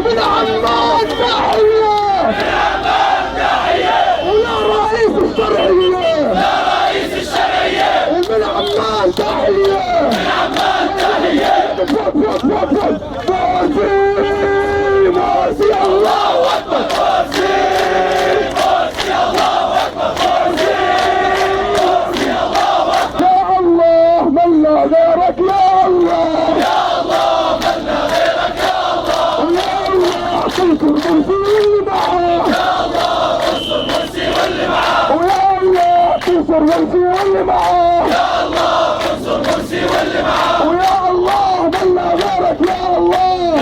ومن عمان تحية ويا رئيس الشرعية ومن عمان تحية مرسي الله أكبر مرسي الله أكبر يا الله من لا غيرك يا الله من لا غيرك يا الله تنصر مرسي واللي معاه يا الله تنصر مرسي واللي معاه ويا الله تنصر مرسي واللي معاه يا الله تنصر مرسي واللي معاه ويا الله من لا غيرك يا الله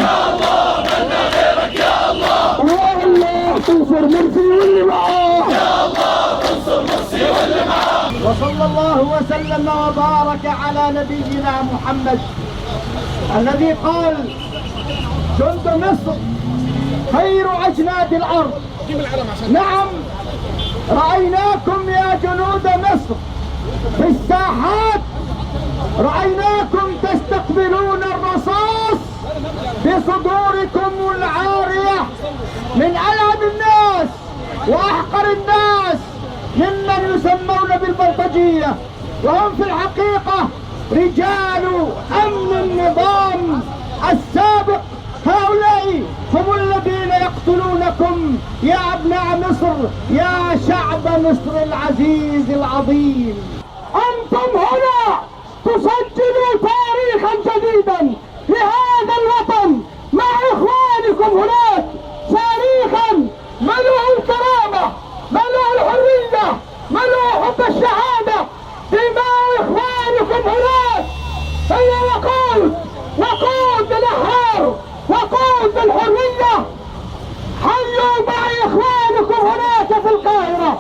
من لا غيرك يا الله ويا الله تنصر مرسي واللي معاه يا الله تنصر مرسي واللي معاه. وصلى الله وسلم وبارك على نبينا محمد الذي قال جند مصر خير أجناد الأرض. نعم رأيناكم يا جنود مصر في الساحات، رأيناكم تستقبلون الرصاص بصدوركم العارية من ألعب الناس وأحقر الناس ممن يسمون بالبلطجية، وهم في الحقيقة رجال أمن النظام السابق. هؤلاء هم الذين يقتلونكم يا أبناء مصر، يا شعب مصر العزيز العظيم. أنتم هنا تسجلوا تاريخا جديدا لهذا الوطن مع إخوانكم هناك، تاريخا ملوء الكرامة، ملوء الحرية، ملوء حب الشهادة. دماء إخوانكم هناك هي وقود الأحرار، وقود الحرية. حيوا مع إخوانكم هناك في القاهرة.